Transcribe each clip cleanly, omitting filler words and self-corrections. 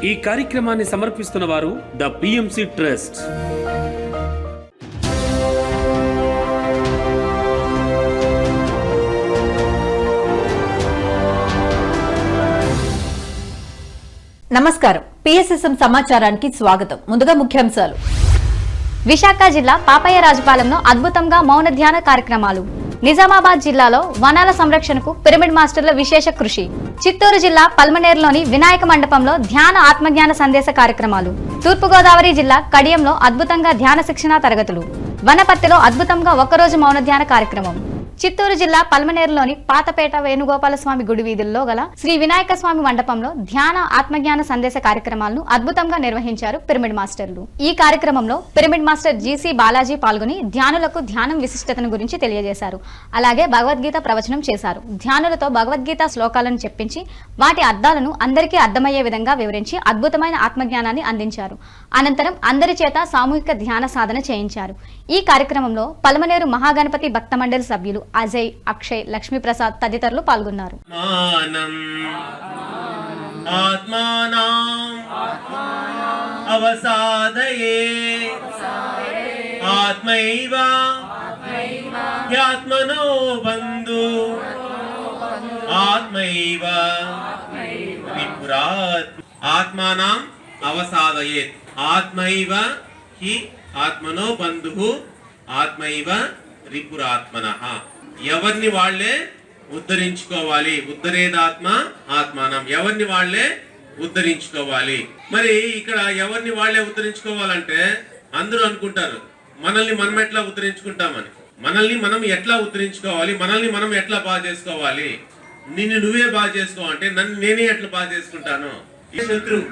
ఈ కార్యక్రమాన్ని సమర్పిస్తున్న వారు ద పిఎంసి ట్రస్ట్. నమస్కారం. పిఎస్ఎస్ఎం సమాచారానికి స్వాగతం. ముందుగా ముఖ్యాంశాలు. విశాఖ జిల్లా పాపయ్య రాజపాలెంలో అద్భుతంగా మౌన ధ్యాన కార్యక్రమాలు. నిజామాబాద్ జిల్లాలో వనాల సంరక్షణకు పిరమిడ్ మాస్టర్ల విశేష కృషి. చిత్తూరు జిల్లా పల్మనేరులోని వినాయక మండపంలో ధ్యాన ఆత్మజ్ఞాన సందేశ కార్యక్రమాలు. తూర్పుగోదావరి జిల్లా కడియంలో అద్భుతంగా ధ్యాన శిక్షణా తరగతులు. వనపర్తిలో అద్భుతంగా ఒక్కరోజు మౌన ధ్యాన కార్యక్రమం. చిత్తూరు జిల్లా పల్మనేరులోని పాతపేట వేణుగోపాలస్వామి గుడి వీధుల్లో గల శ్రీ వినాయక స్వామి మండపంలో ధ్యాన ఆత్మజ్ఞాన సందేశ కార్యక్రమాలను అద్భుతంగా నిర్వహించారు పిరమిడ్ మాస్టర్లు. ఈ కార్యక్రమంలో పిరమిడ్ మాస్టర్ జీసీ బాలాజీ పాల్గొని ధ్యానులకు ధ్యానం విశిష్టతను గురించి తెలియజేశారు. అలాగే భగవద్గీత ప్రవచనం చేశారు. ధ్యానులతో భగవద్గీత శ్లోకాలను చెప్పించి వాటి అర్థాలను అందరికీ అర్థమయ్యే విధంగా వివరించి అద్భుతమైన ఆత్మజ్ఞానాన్ని అందించారు. అనంతరం అందరి చేత సామూహిక ధ్యాన సాధన చేయించారు. ఈ కార్యక్రమంలో పల్మనేరు మహాగణపతి భక్త మండలి సభ్యులు అజయ్, అక్షయ్, లక్ష్మీప్రసాద్ తదితరులు పాల్గొన్నారు. ఆత్మానం అవసాదయేత్. ఆత్మైవ హి ఆత్మనో బంధుః ఆత్మైవ రిపురాత్మనః. ఎవరిని వాళ్లే ఉద్ధరించుకోవాలి. ఉద్ధరేదాత్మ ఆత్మానం. ఎవరిని వాళ్లే ఉద్ధరించుకోవాలి. మరి ఇక్కడ ఎవరిని వాళ్లే ఉద్ధరించుకోవాలంటే అందరూ అనుకుంటారు మనల్ని మనం ఎట్లా ఉద్ధరించుకుంటామని. మనల్ని మనం ఎట్లా ఉద్ధరించుకోవాలి, మనల్ని మనం ఎట్లా బాగా చేసుకోవాలి, నిన్ను నువ్వే బాగా చేసుకో అంటే నన్ను నేనే ఎట్లా బాగా చేసుకుంటాను. శత్రువు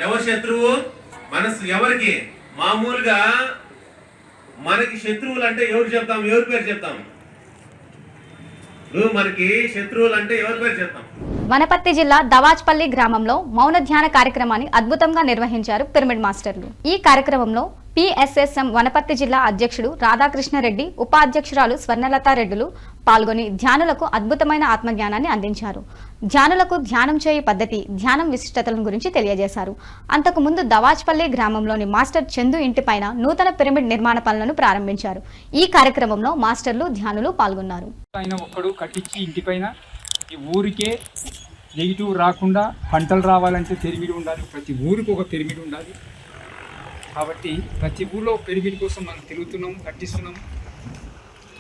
ఎవరు? శత్రువు మనసు. ఎవరికి? మామూలుగా మనకి శత్రువులు అంటే ఎవరు చెప్తాం? ఎవరి పేరు చెప్తాం? మనకి శత్రువులు అంటే ఎవరి పేరు చెప్తాం? వనపర్తి జిల్లా దవాజ్పల్లి గ్రామంలో మౌన ధ్యాన కార్యక్రమాన్ని అద్భుతంగా నిర్వహించారు పిరమిడ్ మాస్టర్లు. ఈ కార్యక్రమంలో పిఎస్ఎస్ఎం వనపర్తి జిల్లా అధ్యక్షుడు రాధాకృష్ణారెడ్డి, ఉపాధ్యక్షురాలు స్వర్ణలతారెడ్డిలు పాల్గొని ధ్యానులకు అద్భుతమైన ఆత్మజ్ఞానాన్ని అందించారు. ధ్యానులకు ధ్యానం చేయు పద్ధతి, ధ్యానం విశిష్టతలను గురించి తెలియజేశారు. అంతకు ముందు దవాజ్పల్లి గ్రామంలోని మాస్టర్ చందు ఇంటిపైన నూతన పిరమిడ్ నిర్మాణ పనులను ప్రారంభించారు. ఈ కార్యక్రమంలో మాస్టర్లు, ధ్యానులు పాల్గొన్నారు. ఈ ఊరికే నెగిటివ్ రాకుండా పంటలు రావాలంటే పిరమిడ్ ఉండాలి. ప్రతి ఊరికి ఒక పిరమిడ్ ఉండాలి. కాబట్టి ప్రతి ఊళ్ళో పిరమిడ్ కోసం మనం తిరుగుతున్నాం, కట్టిస్తున్నాం.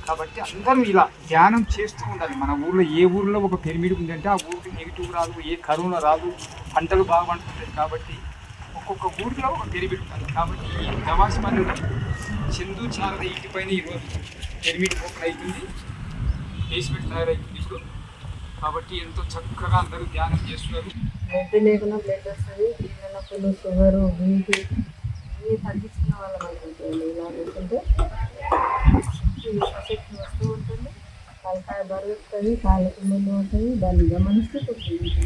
కాబట్టి అందరం ఇలా ధ్యానం చేస్తూ ఉండాలి. మన ఊళ్ళో ఏ ఊళ్ళో ఒక పిరమిడ్ ఉందంటే ఆ ఊరికి నెగిటివ్ రాదు, ఏ కరోనా రాదు, పంటలు బాగా పండుతుంటాయి. కాబట్టి ఒక్కొక్క ఊరిలో ఒక పిరమిడ్ ఉండాలి. కాబట్టి ఈ దవాజ్పల్లిలో చందు చారద ఇంటిపైన ఈరోజు పిరమిడ్ ఓపెన్ అవుతుంది, బేస్మెంట్ తయారైతుంది ఇప్పుడు. కాబట్టి ఎంతో చక్కగా అందరూ ధ్యానం చేస్తున్నారు. బ్లడ్ లేకుండా బ్లడ్ వస్తుంది, నొప్పులు, షుగరు, బీపీ అన్నీ తగ్గించుకున్న వాళ్ళం అనుకుంటుంది. ఇలా అనుకుంటే శక్తి వస్తూ ఉంటుంది, తలకాయ బరువుతుంది, కాళ్ళకి ముందు ఉంటుంది. దాన్ని గమనిస్తూ కూర్చుంటుంది.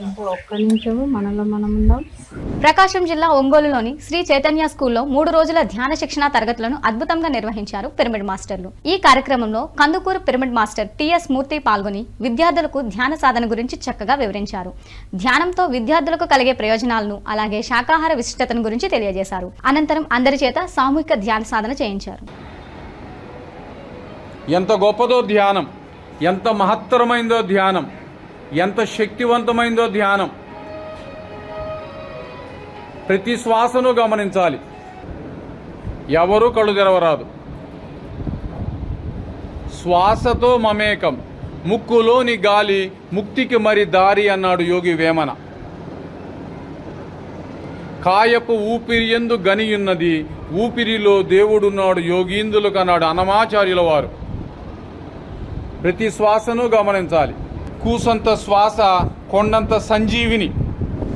ఇంకా ఒక్క నిమిషము మనలో మనం ఉందాం. ప్రకాశం జిల్లా ఒంగోలులోని శ్రీ చైతన్య స్కూల్లో 3 రోజుల ధ్యాన శిక్షణ తరగతులను అద్భుతంగా నిర్వహించారు పిరమిడ్ మాస్టర్లు. ఈ కార్యక్రమంలో కందుకూరు పిరమిడ్ మాస్టర్ టిఎస్ మూర్తి పాల్గొని విద్యార్థులకు ధ్యాన సాధన గురించి చక్కగా వివరించారు. ధ్యానంతో విద్యార్థులకు కలిగే ప్రయోజనాలను, అలాగే శాకాహార విశిష్టతను గురించి తెలియజేశారు. అనంతరం అందరి చేత సామూహిక ధ్యాన సాధన చేయించారు. ఎంత గొప్పదో ధ్యానం, ఎంత మహత్తరమైందో ధ్యానం, ఎంత శక్తివంతమైందో ధ్యానం. ప్రతి శ్వాసను గమనించాలి. ఎవరూ కళ్ళు తెరవరాదు. శ్వాసతో మమేకం, ముక్కులోని గాలి ముక్తికి మరి దారి అన్నాడు యోగి వేమన. కాయపు ఊపిరియందు గనియున్నది, ఊపిరిలో దేవుడున్నాడు యోగీందులకు అన్నాడు అన్నమాచార్యుల వారు. ప్రతి శ్వాసను గమనించాలి. కూసంత శ్వాస కొండంత సంజీవిని.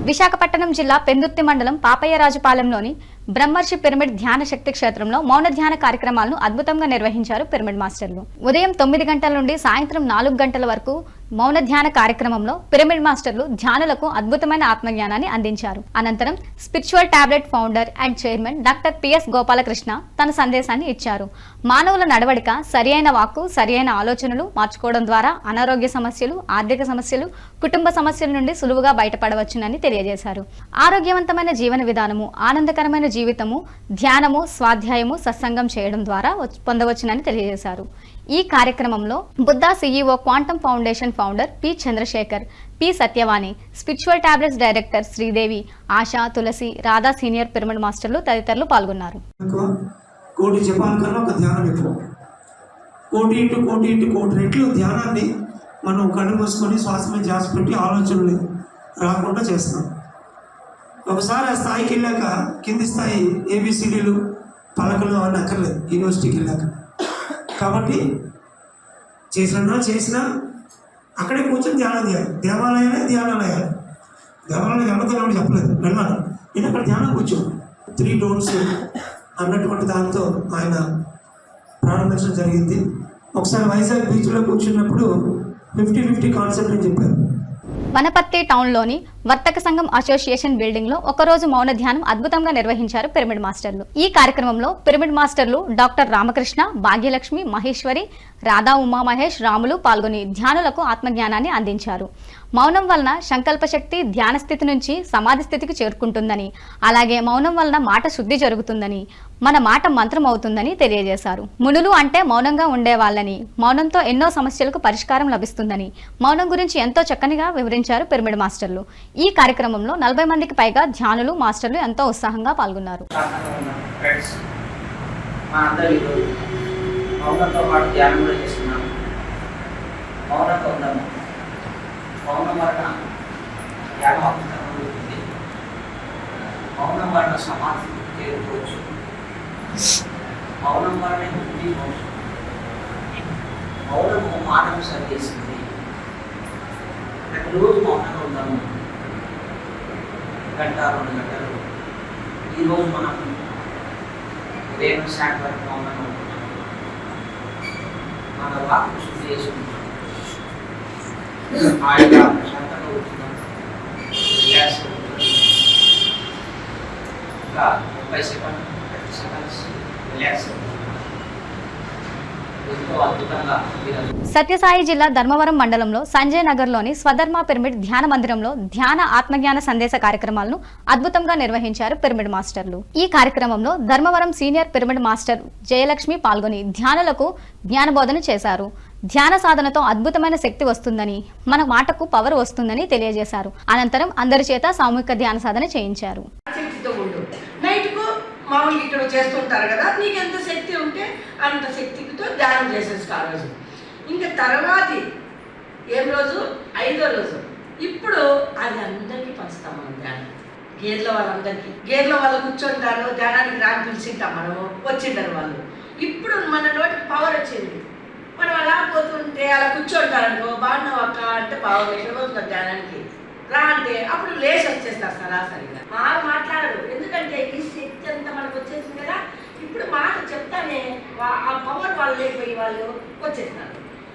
విశాఖపట్నం జిల్లా పెందుర్తి మండలం పాపయ్యరాజుపాలెంలోని బ్రహ్మర్షి పిరమిడ్ ధ్యాన శక్తి క్షేత్రంలో మౌన ధ్యాన కార్యక్రమాలను అద్భుతంగా నిర్వహించారు పిరమిడ్ మాస్టర్లు. ఉదయం 9 గంటల నుండి సాయంత్రం 4 గంటల వరకు మౌన ధ్యాన కార్యక్రమంలో పిరమిడ్ మాస్టర్లు ధ్యానులకు అద్భుతమైన ఆత్మజ్ఞానాన్ని అందించారు. అనంతరం spiritual tablet founder and chairman doctor PS Gopalakrishna తన సందేశాన్ని ఇచ్చారు. మానవుల నడవడిక సరియైన వాక్కు, సరియైన ఆలోచనలు మార్చుకోవడం ద్వారా అనారోగ్య సమస్యలు, ఆర్థిక సమస్యలు, కుటుంబ సమస్యల నుండి సులువుగా బయటపడవచ్చునని తెలియజేశారు. ఆరోగ్యవంతమైన జీవన విధానము, ఆనందకరమైన జీవితము, ధ్యానము, స్వాధ్యాయము, సత్సంగం చేయడం ద్వారా పొందవచ్చునని తెలియజేశారు. ఈ కార్యక్రమంలో Buddha CEO quantum foundation founder P Chandrasekhar, P Satyavani, spiritual tablets director Sridevi, Asha, Tulasi, Radha senior pyramid మాస్టర్లు తదితరులు పాల్గొన్నారు. కోటి జపాల కన్నా ఒక ధ్యానం ఎక్కువ. కోటి ఇంటూ కోటి ఇంటూ కోటి రెట్లు ధ్యానాన్ని మనం కళ్ళు మూసుకొని శ్వాస మీద ధ్యాస పెట్టి ఆలోచనలు రాకుండా చేస్తాం. ఒకసారి ఆ స్థాయికి వెళ్ళాక కింది స్థాయి ఏబిసిడీలు పలకలు అవన్నీ అక్కర్లేదు యూనివర్సిటీకి వెళ్ళాక. కాబట్టి చేసినా అక్కడే కూర్చొని ధ్యానం చేయాలి. దేవాలయాలే ధ్యానాలయాలు. దేవాలయాలు వెళ్ళదని చెప్పలేదు, వెళ్ళాలి. నేను అక్కడ ధ్యానం కూర్చో 3 డోన్స్ అన్నటువంటి దాంతో ఆయన ప్రారంభించడం జరిగింది. ఒకసారి వైజాగ్ బీచ్లో కూర్చున్నప్పుడు 50-50 కాన్సెప్ట్ అని చెప్పారు. వనపర్తి టౌన్లోని వర్తక సంఘం అసోసియేషన్ బిల్డింగ్ లో ఒకరోజు మౌన ధ్యానం అద్భుతంగా నిర్వహించారు పిరమిడ్ మాస్టర్లు. ఈ కార్యక్రమంలో పిరమిడ్ మాస్టర్లు డాక్టర్ రామకృష్ణ, భాగ్యలక్ష్మి, మహేశ్వరి, రాధా, ఉమా మహేష్, రాములు పాల్గొని ధ్యానులకు ఆత్మజ్ఞానాన్ని అందించారు. మౌనం వలన సంకల్ప శక్తి ధ్యాన స్థితి నుంచి సమాధి స్థితికి చేరుకుంటుందని, అలాగే మౌనం వలన మాట శుద్ధి జరుగుతుందని, మన మాట మంత్రం అవుతుందని తెలియజేశారు. మునులు అంటే మౌనంగా ఉండేవాళ్ళని, మౌనంతో ఎన్నో సమస్యలకు పరిష్కారం లభిస్తుందని, మౌనం గురించి ఎంతో చక్కనిగా వివరించారు పిరమిడ్ మాస్టర్లు. ఈ కార్యక్రమంలో 40 మందికి పైగా ధ్యానులు, మాస్టర్లు ఎంతో ఉత్సాహంగా పాల్గొన్నారు. మౌనంతో పాటు ధ్యానం కూడా చేస్తున్నాము. మౌనంతో ఉన్నాము. మౌనం వలన ధ్యానం అవుతుంది. మౌనం వలన సమాధి చేరుకోవచ్చు. మౌనం వలనే బుద్ధి మోసం. మౌనము మానవ సరిచేస్తుంది. ప్రతిరోజు మౌనంగా ఉన్నాము. 1 గంట 2 గంటలు. ఈరోజు మనం ఉదయం సాయంత్రం వరకు మౌనంగా ఉంటున్నాము. మన వాక్కు శుద్ధి చేసుకుంటాం. హాయిగా ప్రశాంతంగా ఉంటున్నాం. రిలాక్స్ అవుతున్నాం. ఇంకా 30 సెకండ్స్ 30 సెకండ్స్ రిలాక్స్ అవుతున్నాం. ఎంతో అద్భుతంగా. సత్యసాయి జిల్లా ధర్మవరం మండలంలో సంజయ్ నగర్లోని స్వధర్మ పిరమిడ్ ధ్యాన మందిరంలో ధ్యాన ఆత్మజ్ఞాన సందేశ కార్యక్రమాలను అద్భుతంగా నిర్వహించారు పిరమిడ్ మాస్టర్లు. ఈ కార్యక్రమంలో Dharmavaram senior pyramid master Jayalakshmi పాల్గొని ధ్యానులకు జ్ఞానబోధన చేశారు. ధ్యాన సాధనతో అద్భుతమైన శక్తి వస్తుందని, మన మాటకు పవర్ వస్తుందని తెలియజేశారు. అనంతరం అందరి చేత సామూహిక ధ్యాన సాధన చేయించారు. మామూలుగా ఇక్కడ చేస్తుంటారు కదా, నీకు ఎంత శక్తి ఉంటే అంత శక్తితో ధ్యానం చేసేసుకో ఆ రోజు. ఇంకా తర్వాతి ఏం రోజు 5వ రోజు. ఇప్పుడు అది అందరికీ పంచుతాం మనం ధ్యానం. గేర్ల వాళ్ళందరికీ, గేర్ల వాళ్ళు కూర్చుంటారు, ధ్యానానికి రాని పిలిచింటాం మనము, వచ్చింటారు వాళ్ళు. ఇప్పుడు మన నోటికి పవర్ వచ్చింది. మనం అలా పోతుంటే అలా కూర్చుంటారు అనుకో, బాగున్నావు అక్క అంటే బాగా ఎక్కడ పోతున్నారు ధ్యానానికి రా అంటే అప్పుడు లేచి వచ్చేస్తారు సరాసరిగా. మాట్లాడరు, ఎందుకంటే ఈ శక్తి అంతా మనకు వచ్చేసింది కదా. ఇప్పుడు మాట చెప్తానే ఆ పవర్ వాళ్ళు లేకపోయి వాళ్ళు వచ్చేస్తారు.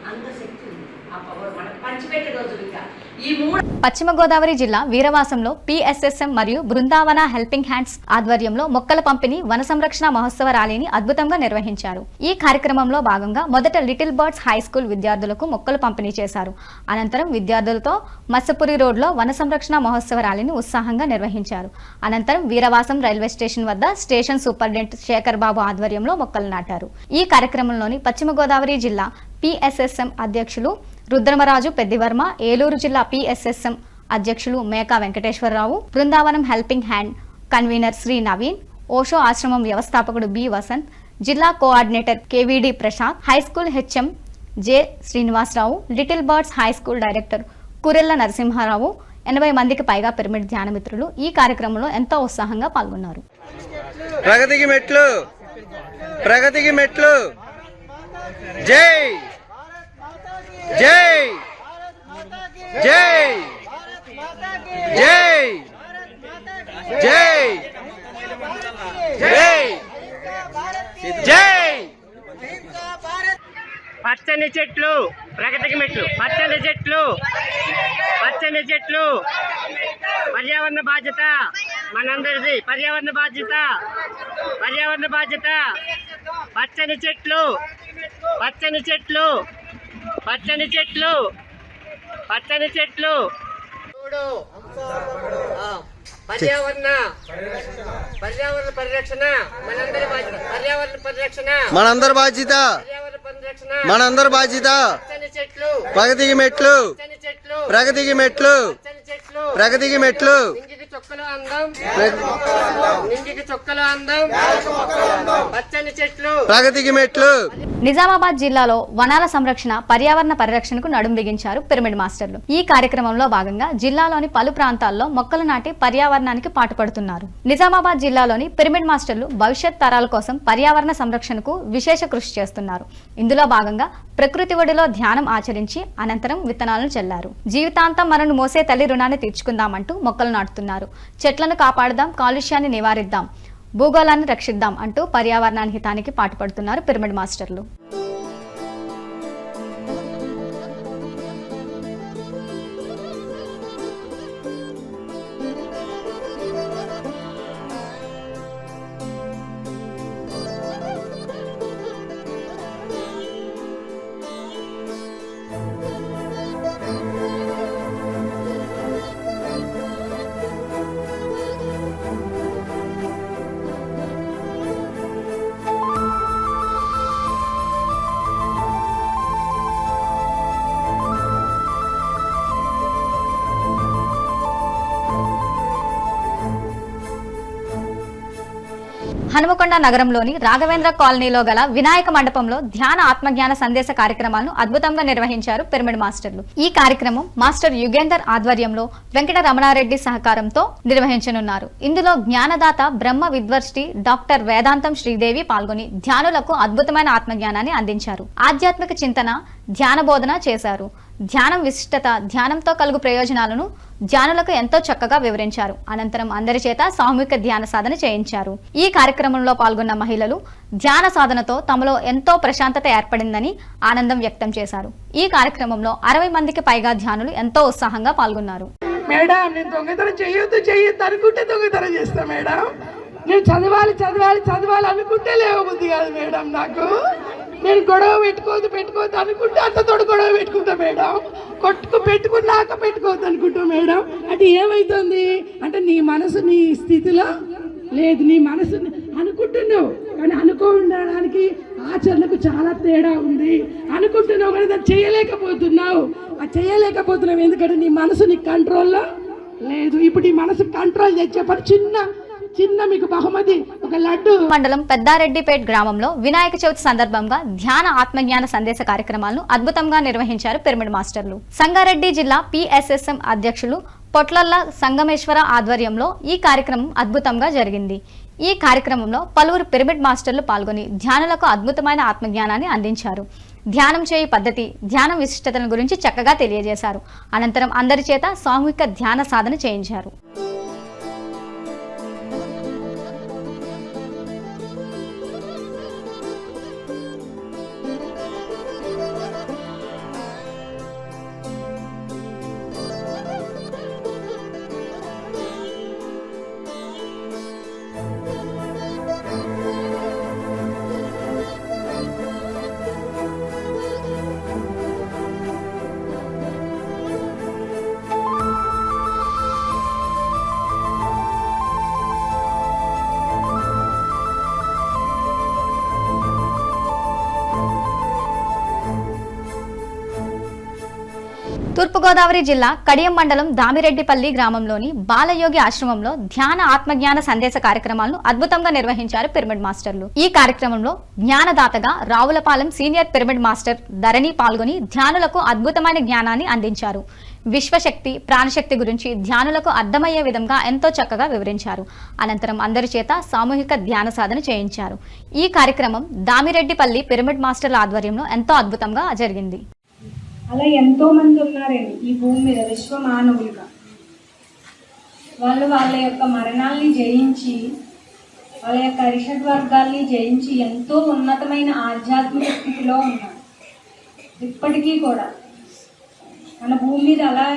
అంత శక్తి ఉంది ఆ పవర్ మనకు పంచిపెట్టే రోజులు. ఇంకా ఈ 3 పశ్చిమ గోదావరి జిల్లా వీరవాసంలో పిఎస్ఎస్ఎం మరియు బృందావన హెల్పింగ్ హ్యాండ్స్ ఆధ్వర్యంలో మొక్కల పంపిణీ, వన సంరక్షణ మహోత్సవ ర్యాలీని అద్భుతంగా నిర్వహించారు. ఈ కార్యక్రమంలో భాగంగా మొదట లిటిల్ బర్డ్స్ హై స్కూల్ విద్యార్థులకు మొక్కలు పంపిణీ చేశారు. అనంతరం విద్యార్థులతో మత్స్యపురి రోడ్లో వన సంరక్షణ మహోత్సవ ర్యాలీని ఉత్సాహంగా నిర్వహించారు. అనంతరం వీరవాసం రైల్వే స్టేషన్ వద్ద స్టేషన్ సూపరింటెండెంట్ శేఖర్ బాబు ఆధ్వర్యంలో మొక్కలు నాటారు. ఈ కార్యక్రమంలోని పశ్చిమ గోదావరి జిల్లా పిఎస్ఎస్ఎం అధ్యక్షులు రుద్రమరాజు పెద్దివర్మ, ఏలూరు జిల్లా పిఎస్ఎస్ఎం అధ్యక్షులు Meka Venkateswararao, Brindavanam helping hand convener Shri Naveen, Osho ఆశ్రమం వ్యవస్థాపకుడు బి వసంత్, జిల్లా coordinator KVD Prashanth, high school HM J Srinivasarao, little birds high school director Kurella Narasimharao, 80 మందికి పైగా పిరమిడ్ ధ్యానమిత్రులు ఈ కార్యక్రమంలో ఎంతో ఉత్సాహంగా పాల్గొన్నారు. ప్రగతికి మెట్లు, ప్రగతికి మెట్లు. జై జై జై జై జై పచ్చని చెట్లు ప్రగతికి మెట్లు. పచ్చని చెట్లు, పచ్చని చెట్లు. పర్యావరణ బాధ్యత మనందరిది. పర్యావరణ బాధ్యత, పర్యావరణ బాధ్యత. పచ్చని చెట్లు, పచ్చని చెట్లు, పచ్చని చెట్లు, పచ్చని చెట్లు. పర్యావరణ పర్యావరణ పరిరక్షణ మనందరి బాధ్యత. పర్యావరణ పరిరక్షణ మనందరి బాధ్యత. మనందరి బాధ్యత. ప్రగతికి మెట్లు, ప్రగతికి మెట్లు, ప్రగతికి మెట్లు. నింగికి చొక్కలు అందం, నింగికి చొక్కలు అందం. పచ్చని చెట్లు, ప్రగతికి మెట్లు. నిజామాబాద్ జిల్లాలో వనాల సంరక్షణ, పర్యావరణ పరిరక్షణకు నడుం బిగించారు పిరమిడ్ మాస్టర్లు. ఈ కార్యక్రమంలో భాగంగా జిల్లాలోని పలు ప్రాంతాల్లో మొక్కలు నాటి పర్యావరణానికి పాటుపడుతున్నారు. నిజామాబాద్ జిల్లాలోని పిరమిడ్ మాస్టర్లు భవిష్యత్ తరాల కోసం పర్యావరణ సంరక్షణకు విశేష కృషి చేస్తున్నారు. ఇందులో భాగంగా ప్రకృతి ఒడిలో ధ్యానం ఆచరించి అనంతరం విత్తనాలను చల్లారు. జీవితాంతం మనను మోసే తల్లి రుణాన్ని తీర్చుకుందామంటూ మొక్కలు నాటుతున్నారు. చెట్లను కాపాడుదాం, కాలుష్యాన్ని నివారిద్దాం, భూగోళాన్ని రక్షిద్దాం అంటూ పర్యావరణాన్ని హితానికి పాటుపడుతున్నారు పిరమిడ్ మాస్టర్లు. హనుమకొండ నగరంలోని రాఘవేంద్ర కాలనీలో గల వినాయక మండపంలో ధ్యాన ఆత్మజ్ఞాన సందేశ కార్యక్రమాలను అద్భుతంగా నిర్వహించారు పిరమిడ్ మాస్టర్లు. ఈ కార్యక్రమం మాస్టర్ యుగేందర్ ఆధ్వర్యంలో వెంకట రమణారెడ్డి సహకారంతో నిర్వహించనున్నారు. ఇందులో జ్ఞానదాత బ్రహ్మ విద్వర్ష్టి డాక్టర్ వేదాంతం శ్రీదేవి పాల్గొని ధ్యానులకు అద్భుతమైన ఆత్మజ్ఞానాన్ని అందించారు. ఆధ్యాత్మిక చింతన, ధ్యాన బోధన చేశారు. ధ్యానం విశిష్టత, ధ్యానంతో కలుగు ప్రయోజనాలను ధ్యానులకు ఎంతో చక్కగా వివరించారు. అనంతరం అందరి చేత సామూహిక ధ్యాన సాధన చేయించారు. ఈ కార్యక్రమంలో పాల్గొన్న మహిళలు ధ్యాన సాధనతో తమలో ఎంతో ప్రశాంతత ఏర్పడిందని ఆనందం వ్యక్తం చేశారు. ఈ కార్యక్రమంలో 60 మందికి పైగా ధ్యానులు ఎంతో ఉత్సాహంగా పాల్గొన్నారు. మేడం, నేను దొంగతనం చేయొద్దు అనుకుంటే దొంగతనం చేస్తా మేడం. నేను చదవాలి అనుకుంటే లేవబుద్ధి కాదు మేడం. నాకు నేను గొడవ పెట్టుకోవద్దు అనుకుంటే అంతతో గొడవ పెట్టుకుంటా మేడం. పెట్టుకోవద్దు అనుకుంటా మేడం. అంటే ఏమైతుంది అంటే నీ మనసు నీ స్థితిలో లేదు. నీ మనసు అనుకుంటున్నావు కానీ అనుకోవడానికి ఆచరణకు చాలా తేడా ఉంది. అనుకుంటున్నావు కానీ దాన్ని చేయలేకపోతున్నావు. ఎందుకంటే నీ మనసు నీ కంట్రోల్లో లేదు. ఇప్పుడు ఈ మనసు కంట్రోల్ చేసే పని చిన్న మీకు బహుమతి ఒక లడ్డు. మండలం పెద్దారెడ్డిపేట్ గ్రామంలో వినాయక చవితి సందర్భంగా ధ్యాన ఆత్మజ్ఞాన సందేశ కార్యక్రమాలను అద్భుతంగా నిర్వహించారు పిరమిడ్ మాస్టర్లు. సంగారెడ్డి జిల్లా PSSM అధ్యక్షులు పొట్లల్ల సంగమేశ్వర ఆధ్వర్యంలో ఈ కార్యక్రమం అద్భుతంగా జరిగింది. ఈ కార్యక్రమంలో పలువురు పిరమిడ్ మాస్టర్లు పాల్గొని ధ్యానులకు అద్భుతమైన ఆత్మజ్ఞానాన్ని అందించారు. ధ్యానం చేయు పద్ధతి, ధ్యానం విశిష్టతల గురించి చక్కగా తెలియజేశారు. అనంతరం అందరి చేత సామూహిక ధ్యాన సాధన చేయించారు. తూర్పుగోదావరి జిల్లా కడియం మండలం దామిరెడ్డిపల్లి గ్రామంలోని బాలయోగి ఆశ్రమంలో ధ్యాన ఆత్మజ్ఞాన సందేశ కార్యక్రమాలను అద్భుతంగా నిర్వహించారు పిరమిడ్ మాస్టర్లు. ఈ కార్యక్రమంలో జ్ఞానదాతగా రావులపాలెం సీనియర్ పిరమిడ్ మాస్టర్ ధరణి పాల్గొని ధ్యానులకు అద్భుతమైన జ్ఞానాన్ని అందించారు. విశ్వశక్తి, ప్రాణశక్తి గురించి ధ్యానులకు అర్థమయ్యే విధంగా ఎంతో చక్కగా వివరించారు. అనంతరం అందరి చేత సామూహిక ధ్యాన సాధన చేయించారు. ఈ కార్యక్రమం దామిరెడ్డిపల్లి పిరమిడ్ మాస్టర్ల ఆధ్వర్యంలో ఎంతో అద్భుతంగా జరిగింది. అలా ఎంతో మంది ఉన్నారండి ఈ భూమి మీద విశ్వ మానవులుగా. వాళ్ళు వాళ్ళ యొక్క మరణాలని జయించి, వాళ్ళ యొక్క అరిషడ్ వర్గాల్ని జయించి ఎంతో ఉన్నతమైన ఆధ్యాత్మిక స్థితిలో ఉన్నారు. ఇప్పటికీ కూడా మన భూమి మీద అలా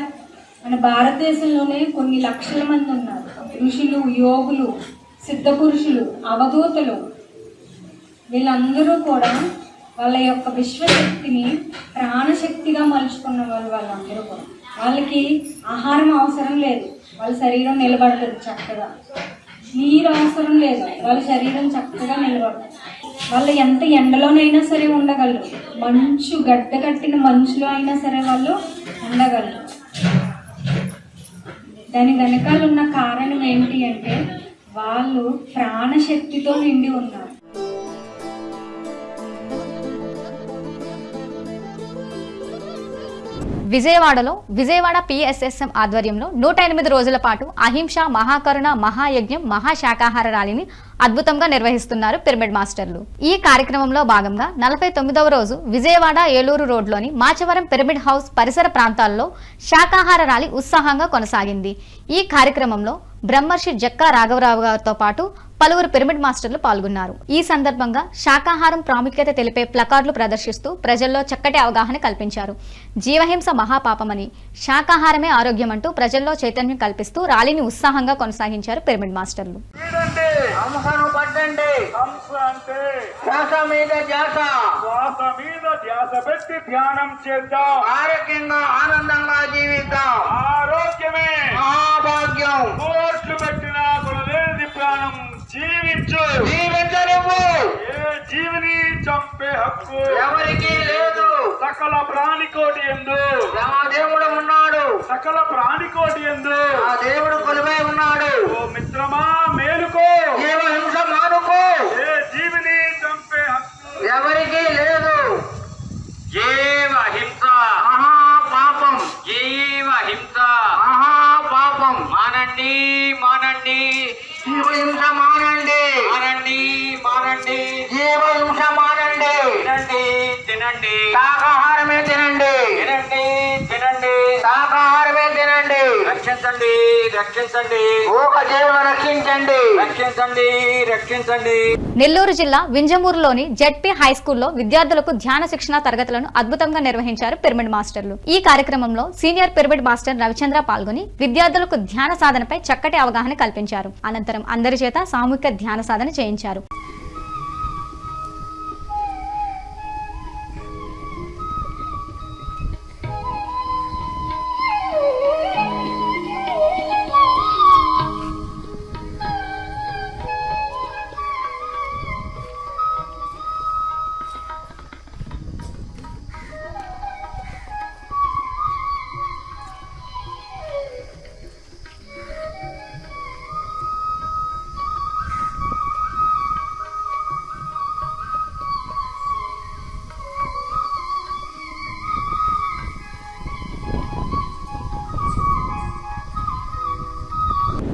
మన భారతదేశంలోనే కొన్ని లక్షల మంది ఉన్నారు. ఋషులు, యోగులు, సిద్ధ పురుషులు, అవధూతలు, వీళ్ళందరూ కూడా వాళ్ళ యొక్క విశ్వశక్తిని ప్రాణశక్తిగా మలుచుకున్న వాళ్ళందరూ కూడా. వాళ్ళకి ఆహారం అవసరం లేదు, వాళ్ళ శరీరం నిలబడుతుంది చక్కగా. నీరు అవసరం లేదు, వాళ్ళ శరీరం చక్కగా నిలబడుతుంది. వాళ్ళు ఎంత ఎండలోనైనా సరే ఉండగలరు, మంచు గడ్డ కట్టిన మంచులో అయినా సరే వాళ్ళు ఉండగలరు. దాని వెనకాల ఉన్న కారణం ఏంటి అంటే వాళ్ళు ప్రాణశక్తితో నిండి ఉన్నారు. విజయవాడలో విజయవాడ PSSM ఆధ్వర్యంలో 108 రోజుల పాటు అహింస మహాకరుణ మహాయజ్ఞం మహాశాకాహార ర్యాలీని అద్భుతంగా నిర్వహిస్తున్నారు పిరమిడ్ మాస్టర్లు. ఈ కార్యక్రమంలో భాగంగా 49వ రోజు విజయవాడ ఏలూరు రోడ్లోని మాచవరం పిరమిడ్ హౌస్ పరిసర ప్రాంతాల్లో శాకాహార ర్యాలీ ఉత్సాహంగా కొనసాగింది. ఈ కార్యక్రమంలో బ్రహ్మర్షి జక్కా రాఘవరావు గారితో పాటు పలువురు పిరమిడ్ మాస్టర్లు పాల్గొన్నారు. ఈ సందర్భంగా శాకాహారం ప్రాముఖ్యత తెలిపే ప్లకార్డులు ప్రదర్శిస్తూ ప్రజల్లో చక్కటి అవగాహన కల్పించారు. జీవహింస మహాపాపమని, శాకాహారమే ఆరోగ్యం అంటూ ప్రజల్లో చైతన్యం కల్పిస్తూ ర్యాలీని ఉత్సాహంగా కొనసాగించారు పిరమిడ్ మాస్టర్లు. ఆనందంగా జీవిద్దాం. ఆరోగ్యమే మహాభాగ్యం. కోట్లు పెట్టిన కొలలేని ప్రాణం జీవించు. జీవించలేవు. ఏ జీవిని చంపే హక్కు ఎవరికి లేదు. సకల ప్రాణికోటి యందు దేవుడు ఉన్నాడు. సకల ప్రాణికోటి యందు ఆ దేవుడు కొలువై ఉన్నాడు. ఓ మిత్రమా మేలుకో. జీవహింస మానుకో. ఏ జీవిని చంపే హక్కు ఎవరికి లేదు. జీవహింస మహాపాపం. జీవహింస మహాపాపం. మానండి మానండి. జీవహింస మానండి మానండి మానండి. జీవహింస మానండి. తినండి తినండి. శాకాహారమే తినండి. తినండి తినండి. శాకాహారమే తినండి. రక్షించండి రక్షించండి. ఒక జీవన రక్షించండి. రక్షించండి రక్షించండి. నెల్లూరు జిల్లా వింజమూరులోని జెడ్పీ హై స్కూల్లో విద్యార్థులకు ధ్యాన శిక్షణ తరగతులను అద్భుతంగా నిర్వహించారు పిరమిడ్ మాస్టర్లు. ఈ కార్యక్రమంలో సీనియర్ పిరమిడ్ మాస్టర్ రవిచంద్ర పాల్గొని విద్యార్థులకు ధ్యాన సాధనపై చక్కటి అవగాహన కల్పించారు. అనంతరం అందరి చేత సామూహిక ధ్యాన సాధన చేయించారు.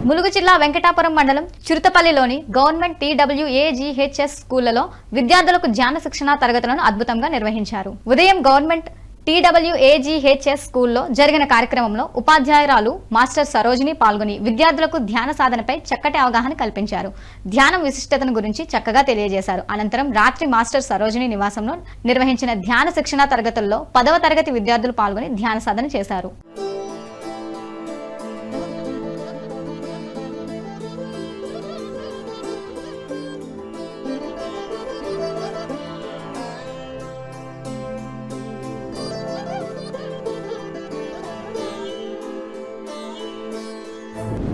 ములుగు జిల్లా వెంకటాపురం మండలం చిరుతపల్లిలోని గవర్నమెంట్ TWAGHS స్కూళ్లలో విద్యార్థులకు ధ్యాన శిక్షణ తరగతులను అద్భుతంగా నిర్వహించారు. ఉదయం గవర్నమెంట్ TWAGHS స్కూల్లో జరిగిన కార్యక్రమంలో ఉపాధ్యాయురాలు మాస్టర్ సరోజిని పాల్గొని విద్యార్థులకు ధ్యాన సాధనపై చక్కటి అవగాహన కల్పించారు. ధ్యానం విశిష్టతను గురించి చక్కగా తెలియజేశారు. అనంతరం రాత్రి మాస్టర్ సరోజిని నివాసంలో నిర్వహించిన ధ్యాన శిక్షణ తరగతుల్లో 10వ తరగతి విద్యార్థులు పాల్గొని ధ్యాన సాధన చేశారు.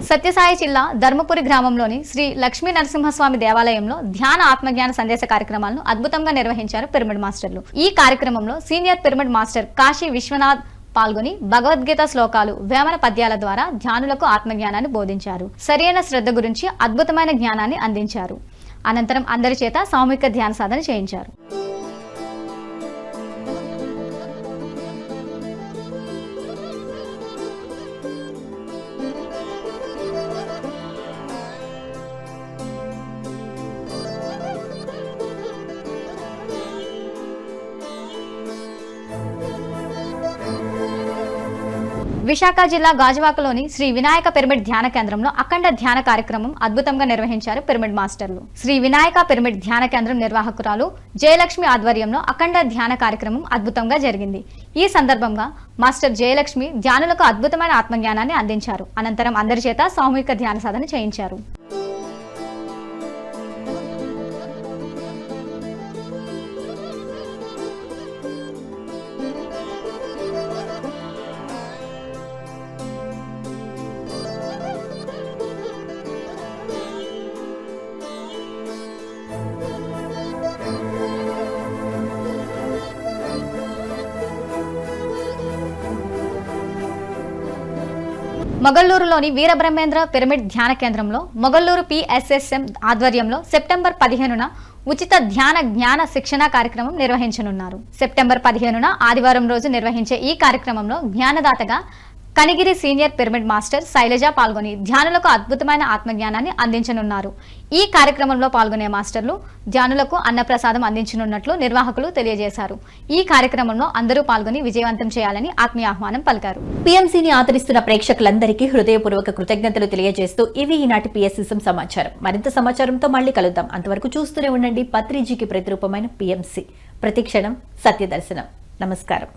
సత్యసాయి జిల్లా ధర్మపురి గ్రామంలోని శ్రీ లక్ష్మీ నరసింహస్వామి దేవాలయంలో ధ్యాన ఆత్మజ్ఞాన సందేశ కార్యక్రమాలను అద్భుతంగా నిర్వహించారు పిరమిడ్ మాస్టర్లు. ఈ కార్యక్రమంలో senior pyramid master Kashi Vishwanath పాల్గొని భగవద్గీత శ్లోకాలు, వేమన పద్యాల ద్వారా ధ్యానులకు ఆత్మజ్ఞానాన్ని బోధించారు. సరైన శ్రద్ధ గురించి అద్భుతమైన జ్ఞానాన్ని అందించారు. అనంతరం అందరి చేత సామూహిక ధ్యాన సాధన చేయించారు. విశాఖ జిల్లా గాజువాకలోని శ్రీ వినాయక పిరమిడ్ ధ్యాన కేంద్రంలో అఖండ ధ్యాన కార్యక్రమం అద్భుతంగా నిర్వహించారు పిరమిడ్ మాస్టర్లు. శ్రీ వినాయక పిరమిడ్ ధ్యాన కేంద్రం నిర్వాహకురాలు జయలక్ష్మి ఆధ్వర్యంలో అఖండ ధ్యాన కార్యక్రమం అద్భుతంగా జరిగింది. ఈ సందర్భంగా మాస్టర్ జయలక్ష్మి ధ్యానులకు అద్భుతమైన ఆత్మజ్ఞానాన్ని అందించారు. అనంతరం అందరి చేత సామూహిక ధ్యాన సాధన చేయించారు. మొగల్లూరులోని వీరబ్రహ్మేంద్ర పిరమిడ్ ధ్యాన కేంద్రంలో మొగల్లూరు PSSM ఆధ్వర్యంలో సెప్టెంబర్ 15న ఉచిత ధ్యాన జ్ఞాన శిక్షణ కార్యక్రమం నిర్వహించనున్నారు. సెప్టెంబర్ 15న ఆదివారం రోజు నిర్వహించే ఈ కార్యక్రమంలో జ్ఞానదాతగా Kanigiri senior pyramid master Sailaja పాల్గొని ధ్యానులకు అద్భుతమైన ఆత్మజ్ఞానాన్ని అందించనున్నారు. ఈ కార్యక్రమంలో పాల్గొనే మాస్టర్లు ధ్యానులకు అన్నప్రసాదం అందించనున్నట్లు నిర్వాహకులు తెలియజేశారు. ఈ కార్యక్రమంలో అందరూ పాల్గొని విజయవంతం చేయాలని ఆత్మీయ ఆహ్వానం పలికారు. PMCని ఆదరిస్తున్న ప్రేక్షకులందరికీ హృదయపూర్వక కృతజ్ఞతలు తెలియజేస్తూ ఇవి ఈనాటి PSSM సమాచారం. మరింత సమాచారంతో మళ్ళీ కలుద్దాం. అంతవరకు చూస్తూనే ఉండండి పత్రిజీకి ప్రతిరూపమైన PMC. ప్రతిక్షణం సత్యదర్శనం. నమస్కారం.